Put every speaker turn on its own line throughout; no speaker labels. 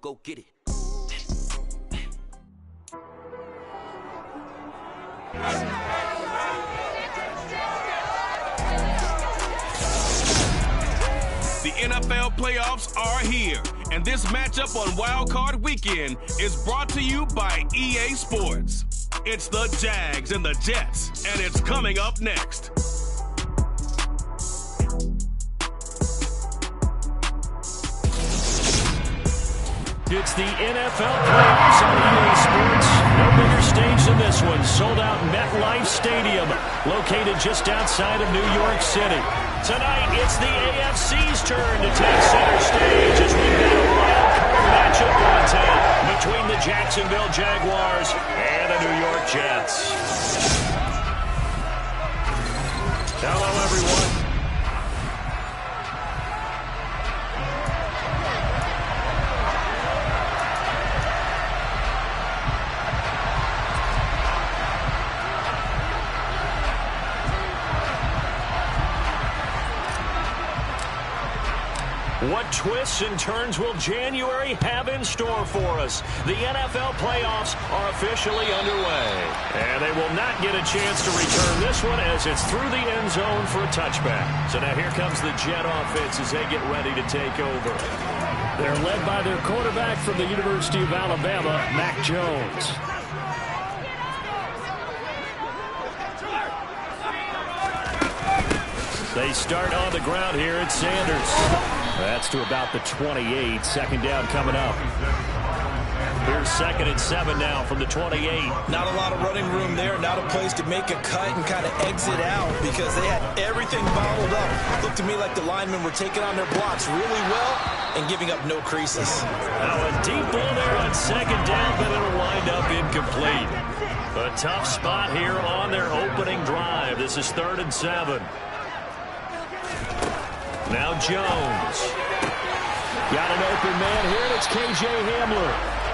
go get it.
The NFL playoffs are here, and this matchup on Wild Card Weekend is brought to you by EA Sports. It's the Jags and the Jets, and it's coming up next.
It's the NFL playoffs on EA Sports. No bigger stage than this one. Sold out MetLife Stadium, located just outside of New York City. Tonight, it's the AFC's turn to take center stage as we've got a wild card matchup on tap between the Jacksonville Jaguars and the New York Jets. Hello, everyone. What twists and turns will January have in store for us? The NFL playoffs are officially underway. And they will not get a chance to return this one as it's through the end zone for a touchback. So now here comes the Jet offense as they get ready to take over. They're led by their quarterback from the University of Alabama, Mac Jones. They start on the ground here at Sanders. That's to about the 28. Second down coming up. Here's 2nd and 7 now from the 28.
Not a lot of running room there. Not a place to make a cut and kind of exit out because they had everything bottled up. Looked to me like the linemen were taking on their blocks really well and giving up no creases.
Now a deep ball there on 2nd down, but it'll wind up incomplete. A tough spot here on their opening drive. This is 3rd and 7. Now Jones. Got an open man here, and it's K.J. Hamler.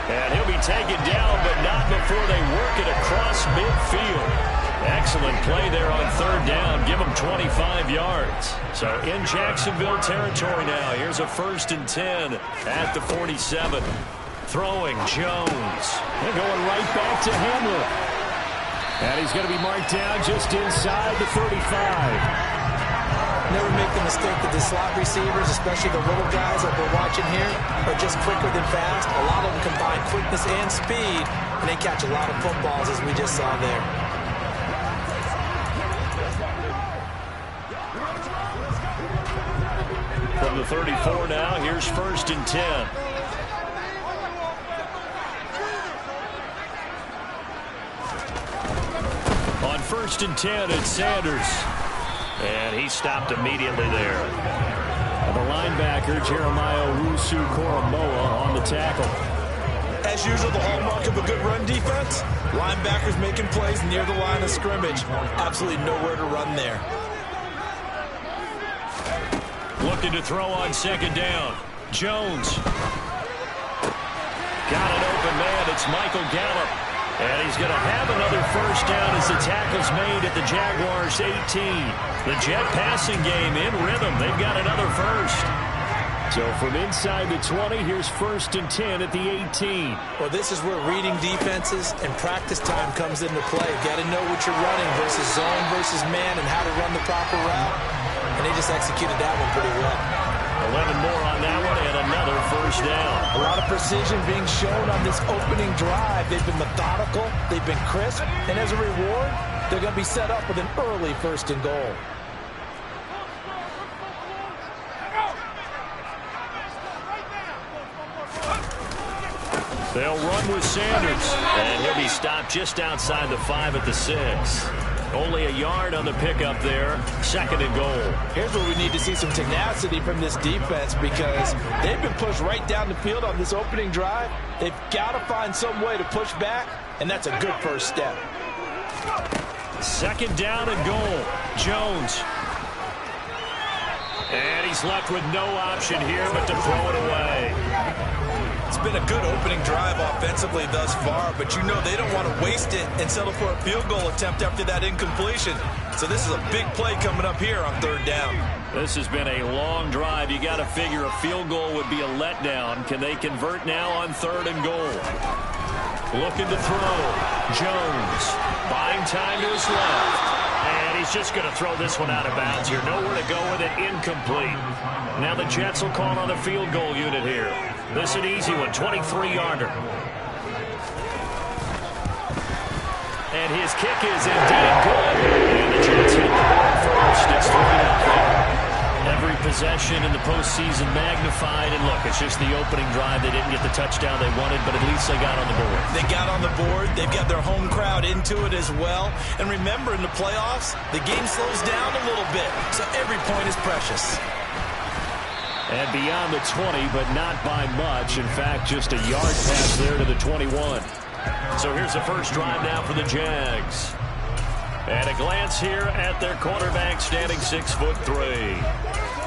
And he'll be taken down, but not before they work it across midfield. Excellent play there on 3rd down. Give them 25 yards. So in Jacksonville territory now. Here's a 1st and 10 at the 47. Throwing Jones. They're going right back to Hamler. And he's going to be marked down just inside the 35.
Never make the mistake that the slot receivers, especially the little guys that we're watching here, are just quicker than fast. A lot of them combine quickness and speed, and they catch a lot of footballs, as we just saw there.
From the 34 now, here's 1st and 10. On 1st and 10, it's Sanders. And he stopped immediately there. And the linebacker, Jeremiah Owusu-Koramoah, on the tackle.
As usual, the hallmark of a good run defense, linebackers making plays near the line of scrimmage. Absolutely nowhere to run there.
Looking to throw on 2nd down. Jones. Got an open man. It's Michael Gallup. And he's going to have another 1st down as the tackle's made at the Jaguars' 18. The Jet passing game in rhythm. They've got another 1st. So from inside the 20, here's 1st and 10 at the 18.
Well, this is where reading defenses and practice time comes into play. Got to know what you're running versus zone versus man and how to run the proper route. And they just executed that one pretty well.
11 more on that one and another 1st down.
A lot of precision being shown on this opening drive. They've been methodical, they've been crisp, and as a reward, they're going to be set up with an early 1st and goal.
They'll run with Sanders, and he'll be stopped just outside the 5 at the 6. Only a yard on the pickup there. 2nd and goal.
Here's where we need to see some tenacity from this defense because they've been pushed right down the field on this opening drive. They've got to find some way to push back, and that's a good 1st step.
2nd down and goal. Jones. And he's left with no option here but to throw it away.
It's been a good opening drive offensively thus far, but you know they don't want to waste it and settle for a field goal attempt after that incompletion. So this is a big play coming up here on 3rd down.
This has been a long drive. You got to figure a field goal would be a letdown. Can they convert now on 3rd and goal? Looking to throw. Jones buying time to his left. And he's just going to throw this one out of bounds here. Nowhere to go with it. Incomplete. Now the Jets will call on the field goal unit here. This is an easy one. 23-yarder. And his kick is indeed good. And the Jets hit the ball first. It's 3-0. Every possession in the postseason magnified. And look, it's just the opening drive. They didn't get the touchdown they wanted, but at least they got on the board.
They got on the board. They've got their home crowd into it as well. And remember, in the playoffs, the game slows down a little bit. So every point is precious.
And beyond the 20, but not by much. In fact, just a yard pass there to the 21. So here's the first drive now for the Jags. And a glance here at their quarterback, standing 6'3".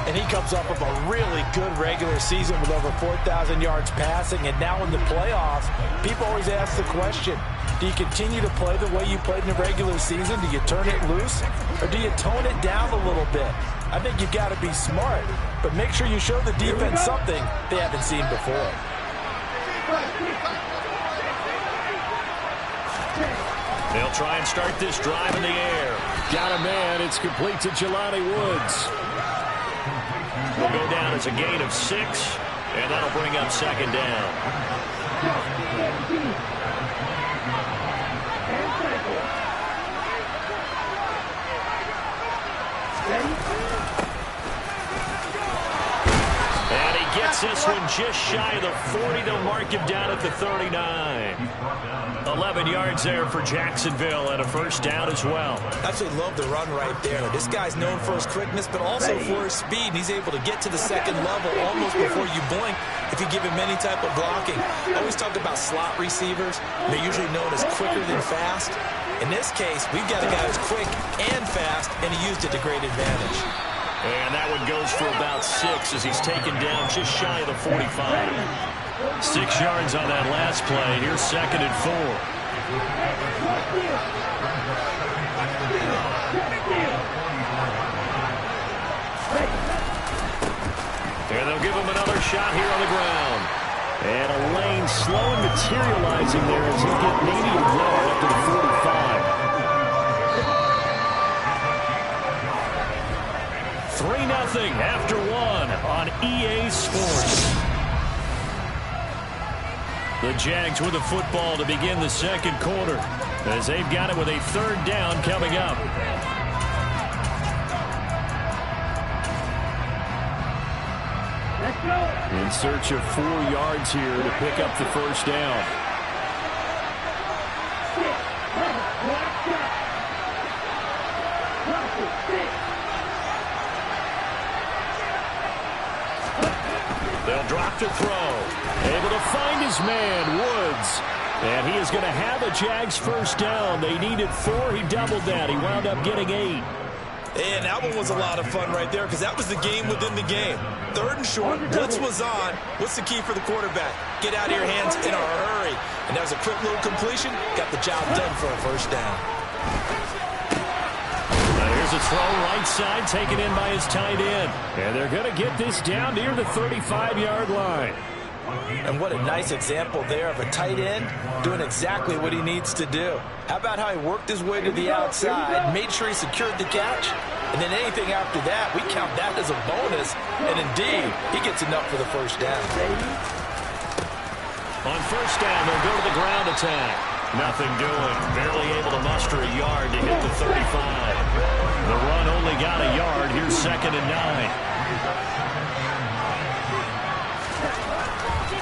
And he comes off of a really good regular season with over 4,000 yards passing. And now in the playoffs, people always ask the question, do you continue to play the way you played in the regular season? Do you turn it loose? Or do you tone it down a little bit? I think you've got to be smart, but make sure you show the defense something they haven't seen before.
They'll try and start this drive in the air. Got a man. It's complete to Jelani Woods. Will go down as a gain of 6, and that'll bring up 2nd down. And he gets this one just shy of the 40. They'll mark him down at the 39. 11 yards there for Jacksonville and a 1st down as well.
I actually love the run right there. This guy's known for his quickness, but also for his speed. And he's able to get to the 2nd level almost before you blink if you give him any type of blocking. I always talk about slot receivers. They're usually known as quicker than fast. In this case, we've got a guy who's quick and fast, and he used it to great advantage.
And that one goes for about 6 as he's taken down just shy of the 45. 6 yards on that last play. Here's 2nd and 4. And they'll give him another shot here on the ground. And a lane slow and materializing there as he'll get maybe a yard up to the 45. 3-0 after 1 on EA Sports. The Jags with the football to begin the 2nd quarter as they've got it with a 3rd down coming up. In search of 4 yards here to pick up the 1st down. They'll drop to throw. Able to find his man, Woods. And he is going to have a Jags 1st down. They needed 4. He doubled that. He wound up getting 8.
And that one was a lot of fun right there because that was the game within the game. 3rd and short, blitz was on. What's the key for the quarterback? Get out of your hands in a hurry. And that was a quick little completion. Got the job done for a 1st down.
Here's a throw right side taken in by his tight end. And they're going to get this down near the 35-yard line.
And what a nice example there of a tight end doing exactly what he needs to do. How about how he worked his way to the outside, made sure he secured the catch, and then anything after that, we count that as a bonus. And indeed, he gets enough for the 1st down.
On 1st down, they'll go to the ground attack. Nothing doing. Barely able to muster a yard to hit the 35. The run only got a yard. Here's 2nd and 9.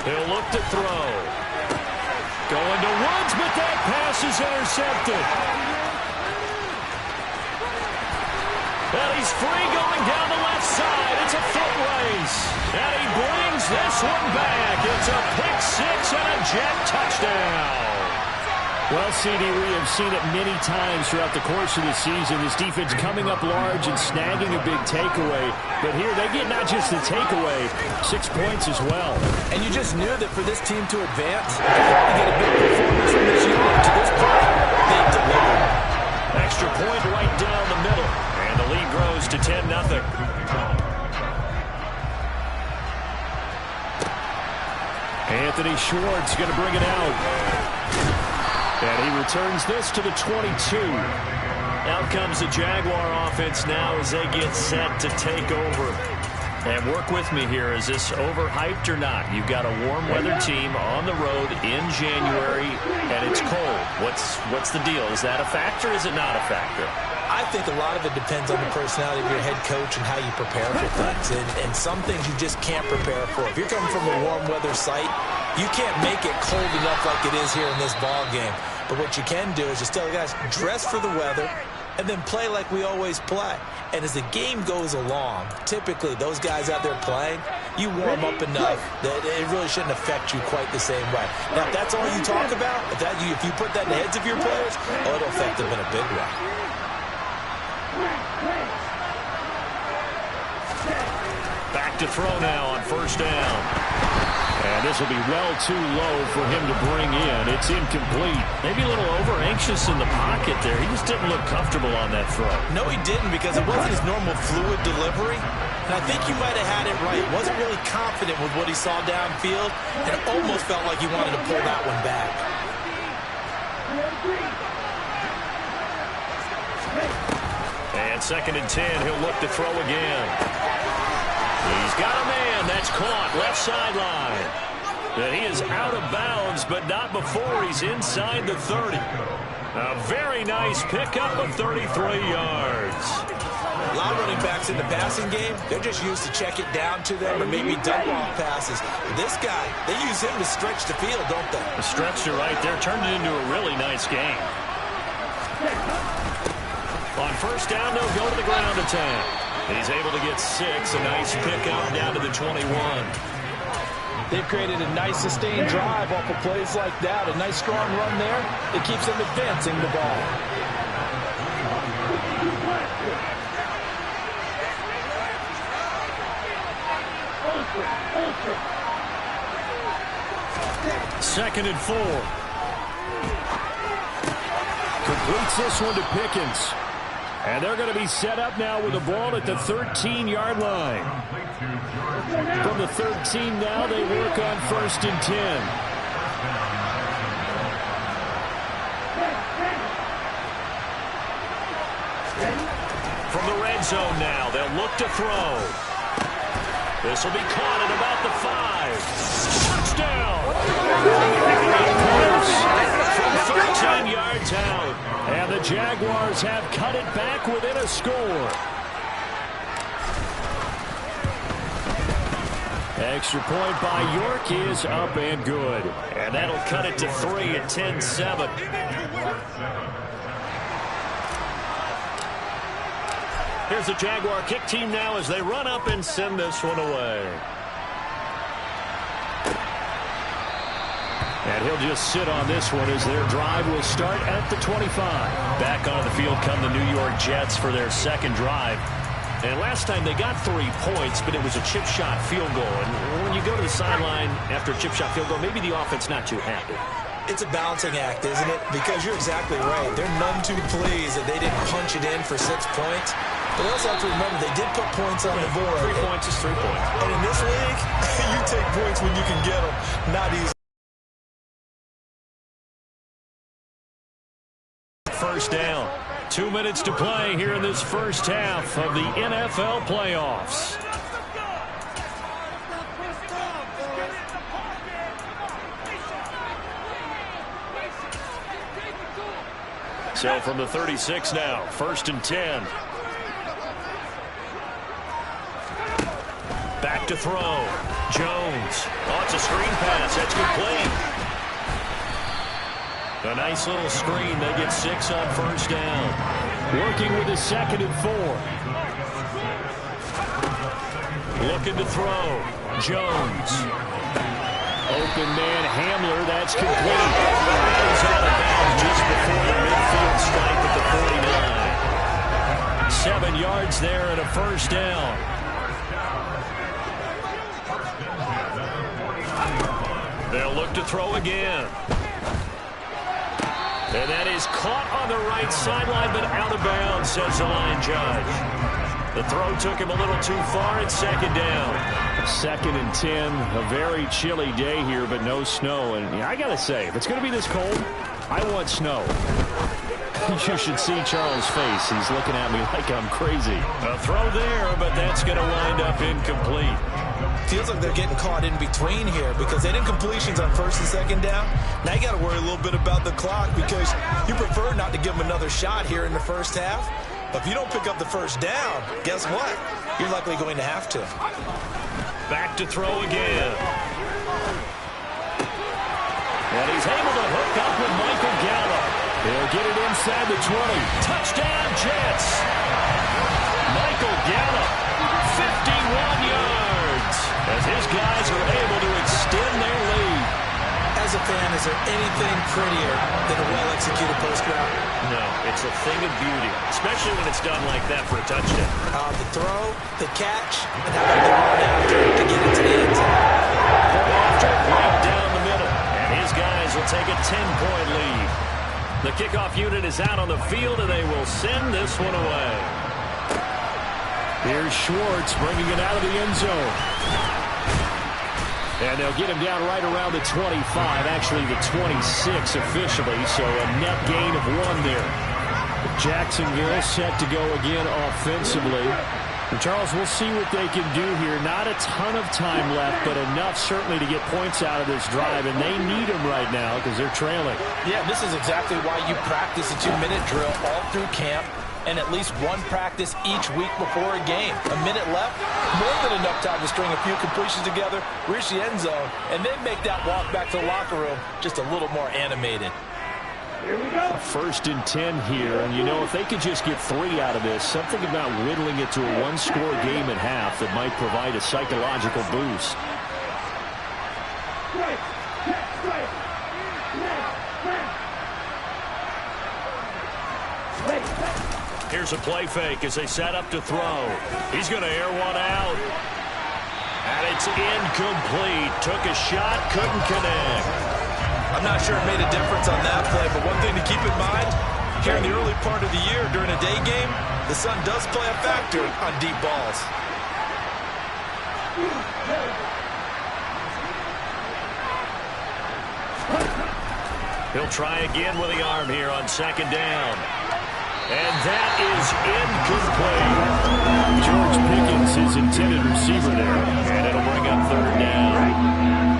He'll look to throw. Going to Woods, but that pass is intercepted. And he's free going down the left side. It's a foot race. And he brings this one back. It's a pick 6 and a Jet touchdown. Well, CD, we have seen it many times throughout the course of the season. This defense coming up large and snagging a big takeaway. But here, they get not just the takeaway, 6 points as well.
And you just knew that for this team to advance, you had to get a big performance from this unit. To this point, they delivered.
Extra point right down the middle. And the lead grows to 10-0. Anthony Schwartz going to bring it out. And he returns this to the 22. Out comes the Jaguar offense now as they get set to take over. And work with me here. Is this overhyped or not? You've got a warm weather team on the road in January, and it's cold. What's the deal? Is that a factor or is it not a factor?
I think a lot of it depends on the personality of your head coach and how you prepare for things. And some things you just can't prepare for. If you're coming from a warm weather site, you can't make it cold enough like it is here in this ball game. But what you can do is just tell the guys, dress for the weather, and then play like we always play. And as the game goes along, typically those guys out there playing, you warm up enough that it really shouldn't affect you quite the same way. Now, if that's all you talk about, if you put that in the heads of your players, it'll affect them in a big way.
Back to throw now on first down. And this will be well too low for him to bring in. It's incomplete. Maybe a little over-anxious in the pocket there. He just didn't look comfortable on that throw.
No, he didn't, because it wasn't his normal fluid delivery. And I think you might have had it right. He wasn't really confident with what he saw downfield, and it almost felt like he wanted to pull that one back.
And 2nd and 10, he'll look to throw again. He's got a man. That's caught left sideline. And he is out of bounds, but not before he's inside the 30. A very nice pickup of 33 yards.
A lot of running backs in the passing game, they're just used to check it down to them or maybe dump-off passes. This guy, they use him to stretch the field, don't they?
Stretched it right there, turned it into a really nice game. On first down, they'll go to the ground attack. He's able to get 6, a nice pickup down to the 21.
They've created a nice sustained drive off of plays like that. A nice strong run there. It keeps them advancing the ball.
Second and 4. Completes this one to Pickens. And they're going to be set up now with the ball at the 13-yard line. From the 13 now, they work on 1st and 10. From the red zone now, they'll look to throw. This will be caught at about the 5. Touchdown! From 13 yards out. And the Jaguars have cut it back within a score. Extra point by York is up and good. And that'll cut it to 3 at 10-7. Here's the Jaguar kick team now as they run up and send this one away. And he'll just sit on this one as their drive will start at the 25. Back onto the field come the New York Jets for their second drive. And last time they got 3 points, but it was a chip shot field goal. And when you go to the sideline after a chip shot field goal, maybe the offense not too happy.
It's a balancing act, isn't it? Because you're exactly right. They're none too pleased that they didn't punch it in for 6 points. But they also have to remember they did put points on the board.
3 points is 3 points.
And in this league, you take points when you can get them. Not easy.
First down. 2 minutes to play here in this first half of the NFL playoffs. So from the 36 now, 1st and 10. Back to throw. Jones. Oh, it's a screen pass. That's complete. A nice little screen. They get 6 on first down. Working with a 2nd and 4. Looking to throw. Jones. open man, Hamler. That's complete. He's out of bounds just before the midfield stripe at the 49. 7 yards there and a first down. They'll look to throw again. And that is caught on the right sideline, but out of bounds, says the line judge. The throw took him a little too far. It's second down. 2nd and 10. A very chilly day here, but no snow. And yeah, I got to say, if it's going to be this cold, I want snow. You should see Charles' face. He's looking at me like I'm crazy. A throw there, but that's going to wind up incomplete.
Feels like they're getting caught in between here because they didn't completions on 1st and 2nd down. Now you got to worry a little bit about the clock because you prefer not to give them another shot here in the first half. But if you don't pick up the first down, guess what? You're likely going to have to.
Back to throw again. And he's able to hook up with Michael Gallup. He'll get it inside the 20. Touchdown, Jets. Michael Gallup, 51 yards. As his guys are able to extend their lead.
As a fan, is there anything prettier than a well-executed post route?
No, it's a thing of beauty, especially when it's done like that for a touchdown.
The throw, the catch, and how about the run after to get into the end zone.
Point after, right down the middle. And his guys will take a 10-point lead. The kickoff unit is out on the field, and they will send this one away. Here's Schwartz bringing it out of the end zone. And they'll get him down right around the 25, actually the 26 officially, so a net gain of 1 there. Jacksonville set to go again offensively. And Charles, we'll see what they can do here. Not a ton of time left, but enough certainly to get points out of this drive, and they need them right now because they're trailing.
Yeah, this is exactly why you practice a 2-minute drill all through camp and at least one practice each week before a game. A minute left, more than enough time to string a few completions together, reach the end zone, and then make that walk back to the locker room just a little more animated.
Here we go. 1st and 10 here, and you know, if they could just get 3 out of this, something about whittling it to a 1-score game at half that might provide a psychological boost. Here's a play fake as they set up to throw. He's going to air one out. And it's incomplete. Took a shot, couldn't connect.
I'm not sure it made a difference on that play, but one thing to keep in mind, here in the early part of the year during a day game, the sun does play a factor on deep balls.
He'll try again with the arm here on 2nd down. And that is incomplete. George Pickens, his intended receiver there. And it'll bring up 3rd down.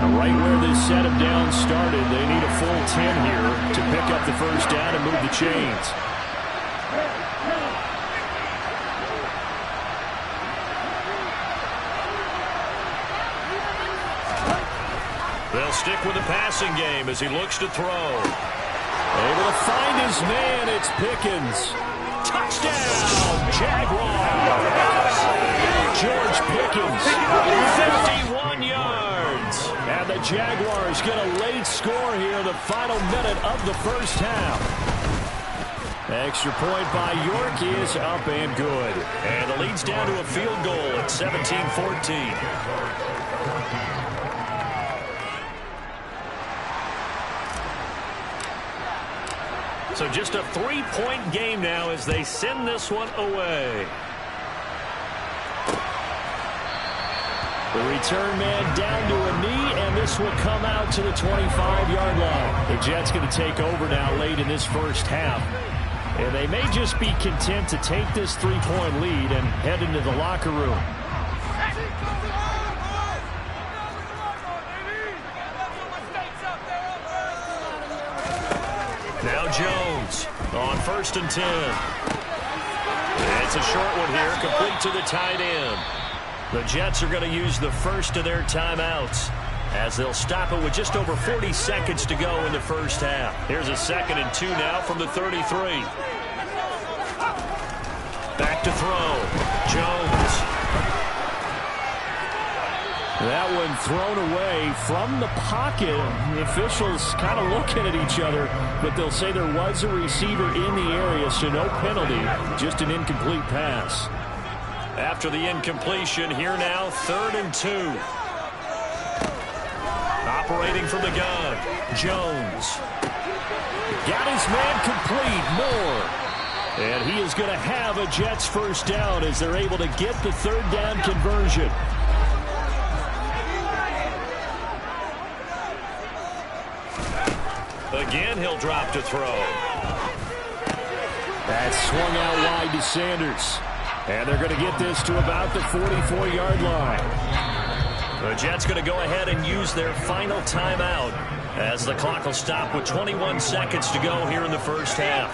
Now, right where this setup down started, they need a full 10 here to pick up the first down and move the chains. They'll stick with the passing game as he looks to throw. Able to find his man. It's Pickens. Touchdown, Jaguars. George Pickens, 51 yards. And the Jaguars get a late score here in the final minute of the first half. Extra point by York is up and good. And the lead's down to a field goal at 17-14. So just a 3-point game now as they send this one away. The return man down to a knee, and this will come out to the 25-yard line. The Jets going to take over now late in this first half. And they may just be content to take this 3-point lead and head into the locker room. Now Jones on 1st and 10. It's a short one here, complete to the tight end. The Jets are going to use the first of their timeouts as they'll stop it with just over 40 seconds to go in the first half. Here's a 2nd and 2 now from the 33. Back to throw. Jones. That one thrown away from the pocket. The officials kind of looking at each other, but they'll say there was a receiver in the area, so no penalty, just an incomplete pass. After the incompletion, here now, 3rd and 2. Operating from the gun, Jones. Got his man complete, Moore. And he is going to have a Jets first down as they're able to get the 3rd down conversion. Again, he'll drop to throw. That's swung out wide to Sanders. And they're going to get this to about the 44-yard line. The Jets going to go ahead and use their final timeout as the clock will stop with 21 seconds to go here in the first half.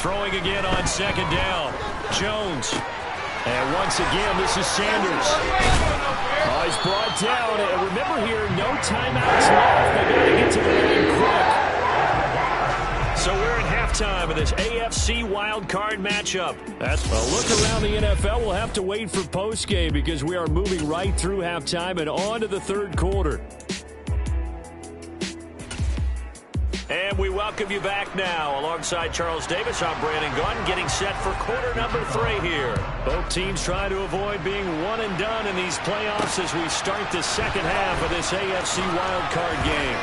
Throwing again on 2nd down. Jones. And once again, this is Sanders. Oh, he's brought down. And remember here, no timeouts left. They got to get to the line quick. So we're in halftime of this AFC wildcard matchup. That's a look around the NFL. We'll have to wait for postgame because we are moving right through halftime and on to the 3rd quarter. And we welcome you back now. Alongside Charles Davis, I'm Brandon Gunn, getting set for quarter number 3 here. Both teams trying to avoid being one and done in these playoffs as we start the second half of this AFC wildcard game.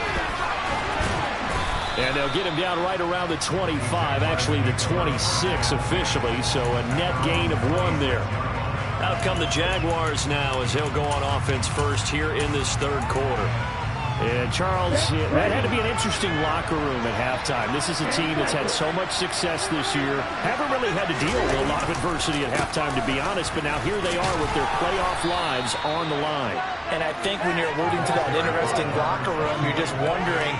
And they'll get him down right around the 25, actually the 26 officially, so a net gain of 1 there. Out come the Jaguars now as they'll go on offense first here in this 3rd quarter. And Charles, that had to be an interesting locker room at halftime. This is a team that's had so much success this year. Haven't really had to deal with a lot of adversity at halftime, to be honest, but now here they are with their playoff lives on the line.
And I think when you're alluding to that interesting locker room, you're just wondering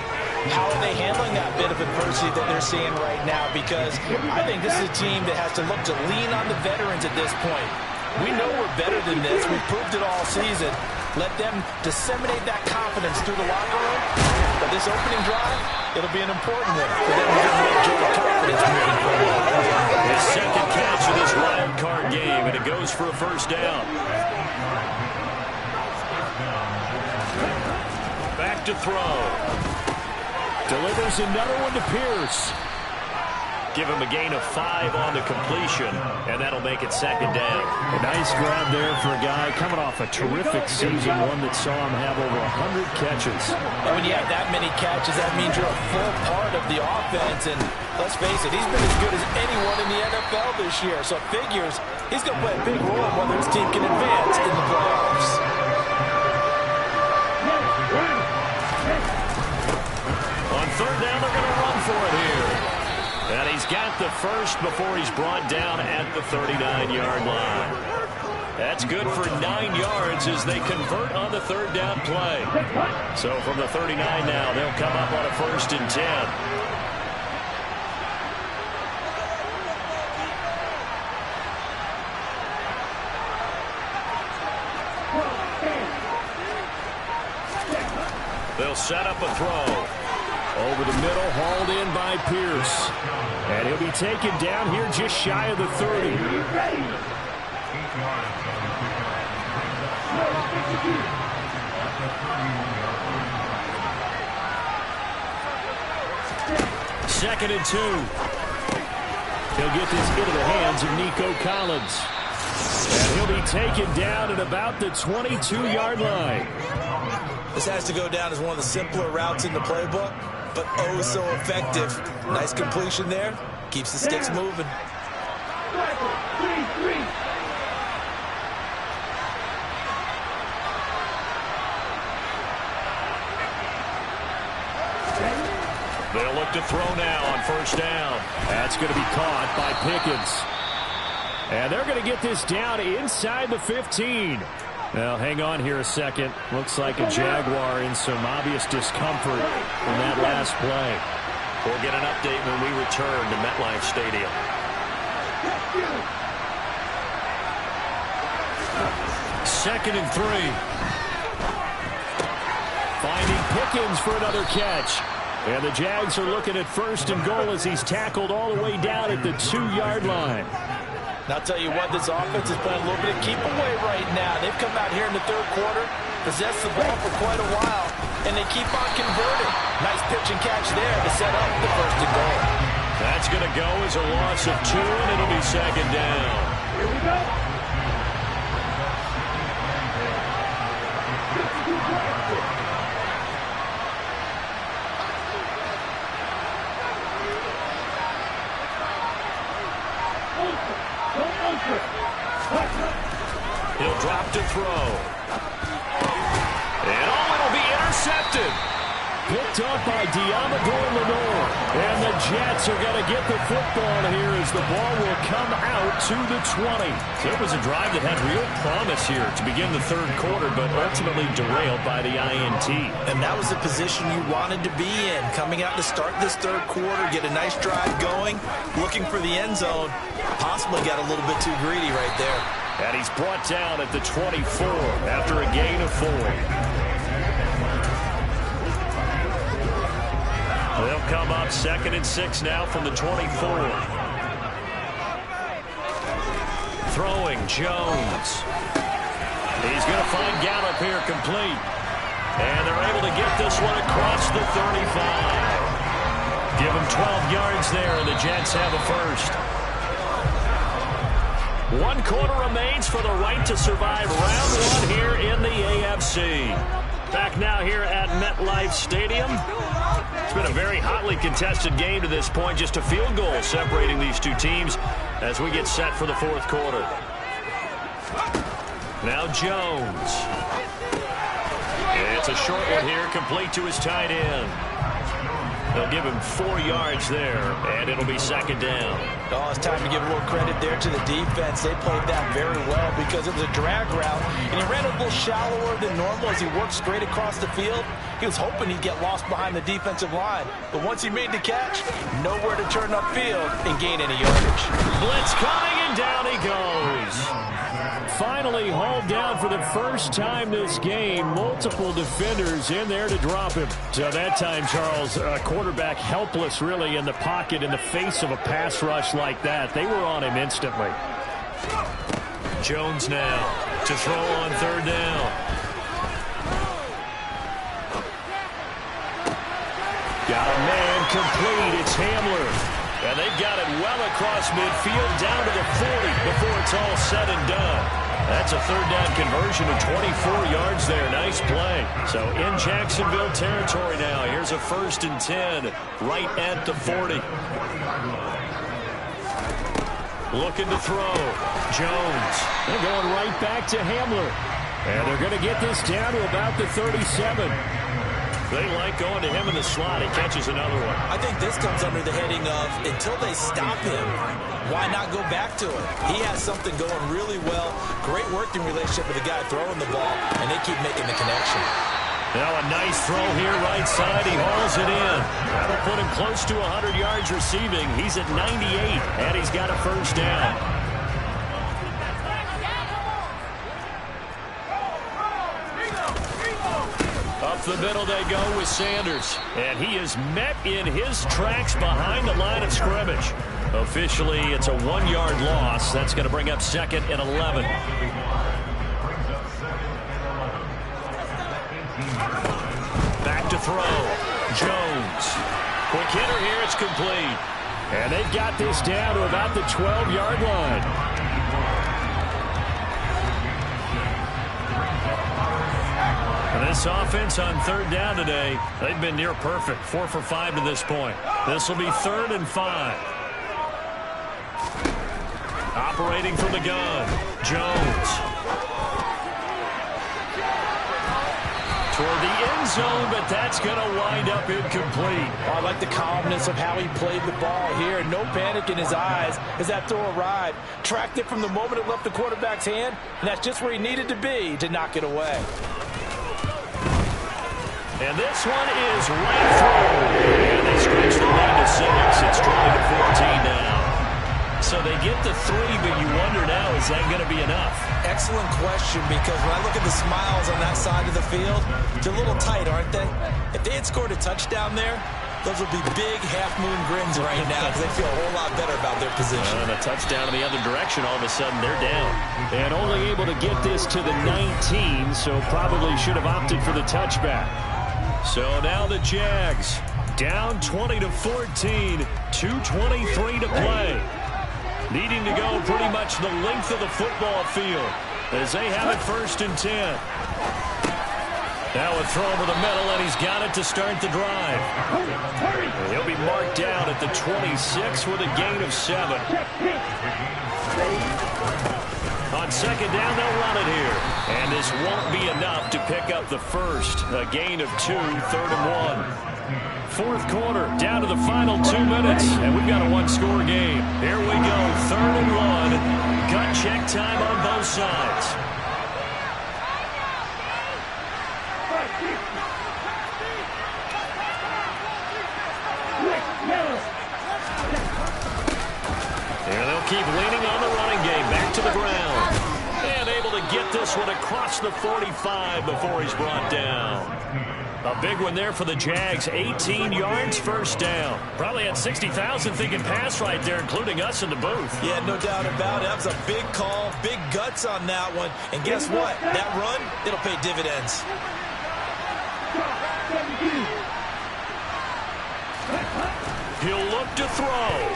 how are they handling that bit of adversity that they're seeing right now, because I think this is a team that has to look to lean on the veterans at this point. We know we're better than this. We've proved it all season. Let them disseminate that confidence through the locker room. But this opening drive, it'll be an important one for them to get more confidence moving forward.
His 2nd catch of this wild card game, and it goes for a first down. Back to throw. Delivers another one to Pierce. Give him a gain of 5 on the completion, and that'll make it 2nd down. A nice grab there for a guy coming off a terrific season, one that saw him have over 100 catches.
And when you have that many catches, that means you're a full part of the offense. And let's face it, he's been as good as anyone in the NFL this year. So it figures he's going to play a big role in whether his team can advance in the playoffs.
On 3rd down, they're going to run for it here. And he's got the first before he's brought down at the 39-yard line. That's good for 9 yards as they convert on the 3rd down play. So from the 39 now, they'll come up on a 1st and 10. They'll set up a throw. Over the middle, hauled in by Pierce. And he'll be taken down here just shy of the 30. Second and 2. He'll get this into the hands of Nico Collins. And he'll be taken down at about the 22-yard line.
This has to go down as one of the simpler routes in the playbook, but oh so effective. Nice completion there. Keeps the sticks moving.
They'll look to throw now on 1st down. That's going to be caught by Pickens. And they're going to get this down inside the 15. Now, hang on here a second. Looks like a Jaguar in some obvious discomfort in that last play. We'll get an update when we return to MetLife Stadium. Second and 3. Finding Pickens for another catch. And the Jags are looking at 1st and goal as he's tackled all the way down at the 2-yard line.
And I'll tell you what, this offense is playing a little bit of keep away right now. They've come out here in the 3rd quarter, possessed the ball for quite a while, and they keep on converting. Nice pitch and catch there to set up the 1st and goal.
That's going to go as a loss of 2, and it'll be 2nd down.
Here we go.
He'll drop to throw. And it'll be intercepted. Picked up by Diamador Lenore. And the Jets are going to get the football here as the ball will come out to the 20. So it was a drive that had real promise here to begin the 3rd quarter, but ultimately derailed by the INT.
And that was the position you wanted to be in. Coming out to start this 3rd quarter, get a nice drive going, looking for the end zone. Possibly got a little bit too greedy right there.
And he's brought down at the 24 after a gain of 4. They'll come up 2nd and 6 now from the 24. Throwing Jones. He's going to find Gallup here complete. And they're able to get this one across the 35. Give him 12 yards there, and the Jets have a 1st. 1 quarter remains for the right to survive round 1 here in the AFC. Back now here at MetLife Stadium. It's been a very hotly contested game to this point. Just a field goal separating these two teams as we get set for the 4th quarter. Now Jones. It's a short one here, complete to his tight end. They'll give him 4 yards there, and it'll be 2nd down.
Oh, it's time to give a little credit there to the defense. They played that very well because it was a drag route, and he ran a little shallower than normal as he worked straight across the field. He was hoping he'd get lost behind the defensive line, but once he made the catch, nowhere to turn upfield and gain any yardage.
Blitz coming, and down he goes. Finally hauled down for the first time this game. Multiple defenders in there to drop him. So that time, Charles, quarterback helpless really in the pocket in the face of a pass rush like that. They were on him instantly. Jones now to throw on 3rd down. Got a man complete. It's Hamler. And they've got it well across midfield down to the 40 before it's all said and done. That's a 3rd down conversion of 24 yards there. Nice play. So in Jacksonville territory now. Here's a 1st and 10 right at the 40. Looking to throw. Jones. They're going right back to Hamler. And they're going to get this down to about the 37. They like going to him in the slot. He catches another one.
I think this comes under the heading of until they stop him, why not go back to him? He has something going really well. Great working relationship with the guy throwing the ball, and they keep making the connection.
Now a nice throw here right side. He hauls it in. That'll put him close to 100 yards receiving. He's at 98, and he's got a 1st down. Up the middle they go with Sanders. And he is met in his tracks behind the line of scrimmage. Officially, it's a 1-yard loss. That's going to bring up 2nd and 11. Back to throw. Jones. Quick hitter here. It's complete. And they've got this down to about the 12-yard line. This offense on 3rd down today, they've been near perfect. 4 for 5 to this point. This will be 3rd and 5. Operating from the gun, Jones. Toward the end zone, but that's going to wind up incomplete.
Oh, I like the calmness of how he played the ball here. No panic in his eyes as that throw arrived. Tracked it from the moment it left the quarterback's hand, and that's just where he needed to be to knock it away.
And this one is right through. And they stretch the lead to 6. It's 20-14 now. So they get the 3, but you wonder now, is that going to be enough?
Excellent question, because when I look at the smiles on that side of the field, they're a little tight, aren't they? If they had scored a touchdown there, Those would be big half-moon grins right now because they feel a whole lot better about their position.
And a touchdown in the other direction, all of a sudden they're down. And only able to get this to the 19, so probably should have opted for the touchback. So now the Jags down 20-14, 2:23 to play. Needing to go pretty much the length of the football field as they have it 1st and 10. Now a throw over the middle, and he's got it to start the drive. He'll be marked down at the 26 with a gain of 7. On 2nd down, they'll run it here. And this won't be enough to pick up the first. A gain of 2, 3rd and 1. 4th quarter, down to the final 2 minutes, and we've got a one-score game. Here we go, 3rd and 1. Gut check time on both sides. And they'll keep leaning on the running game, back to the ground. And able to get this one across the 45 before he's brought down. A big one there for the Jags, 18 yards, 1st down. Probably had 60,000 thinking pass right there, including us in the booth.
Yeah, no doubt about it. That was a big call, big guts on that one. And guess what? That run, it'll pay dividends.
He'll look to throw.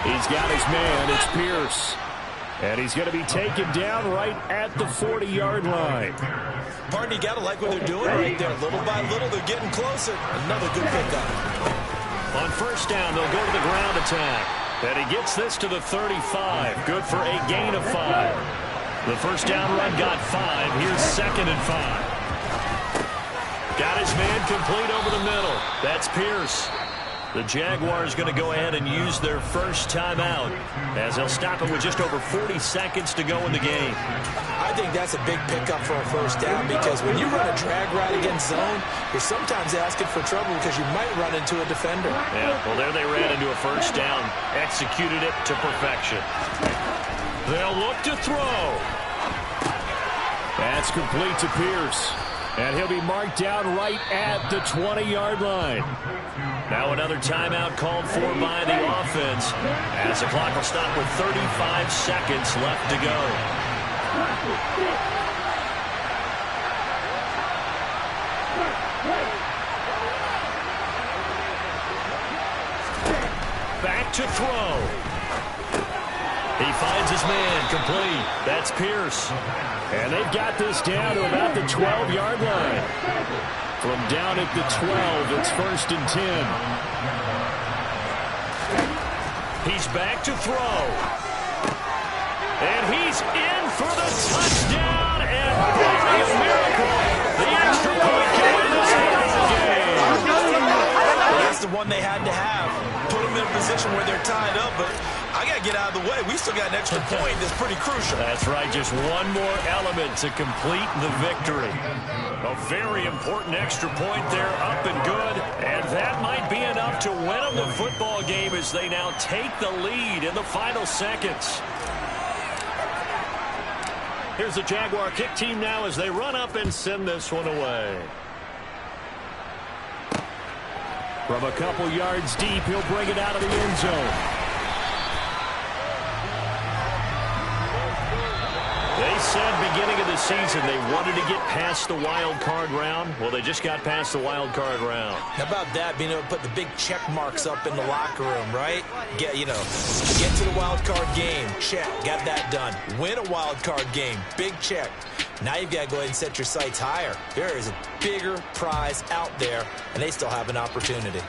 He's got his man. It's Pierce. And he's going to be taken down right at the 40-yard line.
Pardon, you got to like what they're doing right there. Little by little, they're getting closer. Another good pickup.
On 1st down, they'll go to the ground attack. And he gets this to the 35. Good for a gain of 5. The 1st down run got 5. Here's 2nd and 5. Got his man complete over the middle. That's Pierce. The Jaguars going to go ahead and use their first timeout as they'll stop it with just over 40 seconds to go in the game.
I think that's a big pickup for a 1st down because when you run a drag route against zone, you're sometimes asking for trouble because you might run into a defender.
Yeah, well, there they ran into a 1st down, executed it to perfection. They'll look to throw. That's complete to Pierce. And he'll be marked down right at the 20-yard line. Now another timeout called for by the offense as the clock will stop with 35 seconds left to go. Back to throw. He finds his man, complete. That's Pierce. And they've got this down to about the 12-yard line. From down at the 12, it's 1st and 10. He's back to throw. And he's in for the touchdown. And by a miracle, the extra point can win this football game.
That's the one they had to have. Put them in a position where they're tied up, but I got to get out of the way. We still got an extra point that's pretty crucial.
That's right. Just one more element to complete the victory. A very important extra point there, up and good. And that might be enough to win them the football game as they now take the lead in the final seconds. Here's the Jaguar kick team now as they run up and send this one away. From a couple yards deep, he'll bring it out of the end zone. They said beginning of the season they wanted to get past the wild card round. Well, they just got past the wild card round.
How about that, being able to put the big check marks up in the locker room, right? Get to the wild card game, check, got that done. Win a wild card game, big check. Now you've got to go ahead and set your sights higher. There is a bigger prize out there, and they still have an opportunity.